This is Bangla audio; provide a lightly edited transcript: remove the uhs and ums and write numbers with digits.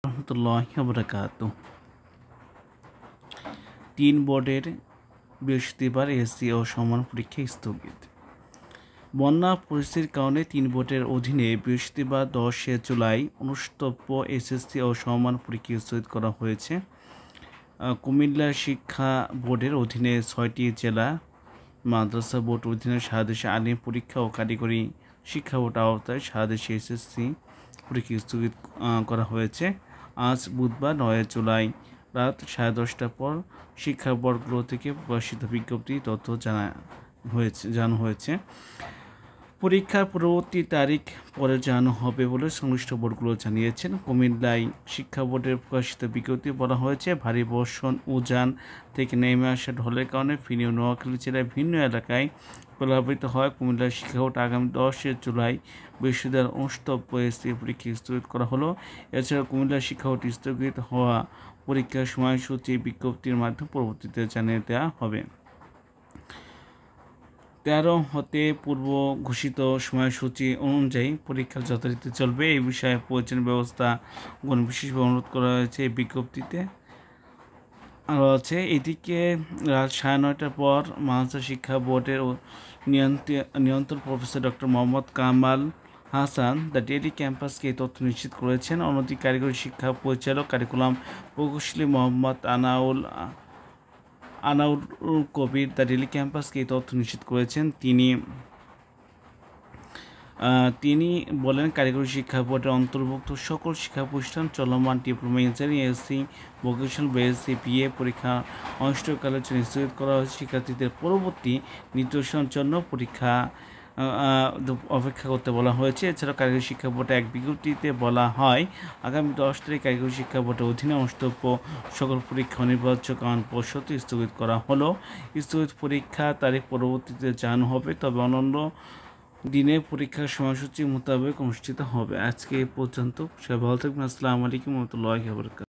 রহমতুল্লাহি ওয়া বারাকাতুহু। 3 বোর্ডের বৃহস্পতিবার এসএসসি ও সমমান পরীক্ষা স্থগিত। বন্যা পরিস্থিতির কারণে 3 বোর্ডের অধীনে বৃহস্পতিবার 10 জুলাই অনুষ্ঠিতব্য এসএসসি ও সমমান পরীক্ষা স্থগিত করা হয়েছে। কুমিল্লা শিক্ষা বোর্ডের অধীনে 6টি জেলা মাদ্রাসা বোর্ড অধীনে সারা দেশে আলিম পরীক্ষা ও কারিগরি শিক্ষা বোর্ড আওতায় সারা দেশে এসএসসি পরীক্ষা স্থগিত করা হয়েছে। আজ বুধবার 9 জুলাই রাত 10:30টার পর শিক্ষা বোর্ডগুলো থেকে প্রকাশিত বিজ্ঞপ্তি তথ্য জানানো হয়েছে। পরীক্ষার পরবর্তী তারিখ পরে জানানো হবে বলে সংশ্লিষ্ট বোর্ডগুলো জানিয়েছেন। কুমিল্লায় শিক্ষা বোর্ডের প্রকাশিত বিজ্ঞপ্তি বলা হয়েছে, ভারী বর্ষণ উজান থেকে নেমে আসা ঢলের কারণে ফেনী ও নোয়াখালী জেলার ভিন্ন এলাকায় প্লাবিত হয়। কুমিল্লা শিক্ষা বোর্ড আগামী 10 জুলাই বৃহস্পতিবার অনুষ্ঠিতব্য এসএসসি পরীক্ষা স্থগিত করা হলো। এছাড়া কুমিল্লা শিক্ষা বোর্ড স্থগিত হওয়া পরীক্ষার সময়সূচি বিজ্ঞপ্তির মাধ্যমে পরবর্তীতে জানিয়ে দেওয়া হবে। 13 হতে পূর্ব ঘোষিত সময়সূচি অনুযায়ী পরীক্ষা যথারীতি চলবে। এই বিষয়ে প্রয়োজনীয় ব্যবস্থা গ্রহণ বিশেষভাবে অনুরোধ করা হয়েছে এই বিজ্ঞপ্তিতে। আরও আছে, এদিকে রাত 9:30টার পর মাদ্রাসা শিক্ষা বোর্ডের নিয়ন্ত্রণ professor doctor Mohammad Kamal Hasan the daily ক্যাম্পাসকে এই তথ্য নিশ্চিত করেছেন। অন্যদিকে কারিগরি শিক্ষা পরিচালক কারিকুলাম প্রকৌশলী মোহাম্মদ আনাউল কবির দ্য ডেইলি ক্যাম্পাসকে এই তথ্য নিশ্চিত করেছেন। তিনি বলেন, কারিগরি শিক্ষা বোর্ডের অন্তর্ভুক্ত সকল শিক্ষা প্রতিষ্ঠান চলমান ডিপ্লোমা ইঞ্জিনিয়ারিং, এসএসসি, ভোকেশনাল বা এসএসসি বিএ পরীক্ষা অনির্দিষ্টকালের জন্য স্থগিত করা হয়েছে। শিক্ষার্থীদের পরবর্তী নির্দেশনার জন্য পরীক্ষা অপেক্ষা করতে বলা হয়েছে। এছাড়াও কারিগরি শিক্ষা বোর্ডে এক বিজ্ঞপ্তিতে বলা হয়, আগামী 10 তারিখ কারিগরি শিক্ষা বোর্ডের অধীনে অনুষ্ঠিতব্য সকল পরীক্ষা অনিবার্য কারণবশত স্থগিত করা হলো। স্থগিত পরীক্ষা তারিখ পরবর্তীতে জানানো হবে, তবে অন্যান্য দিনে পরীক্ষার সময়সূচি মোতাবেক অনুষ্ঠিত হবে। আজকে এ পর্যন্ত। সবাই ভালো থাকবেন। আসসালামু আলাইকুম ওয়া রাহমাতুল্লাহি ওয়া বারাকাতুহু।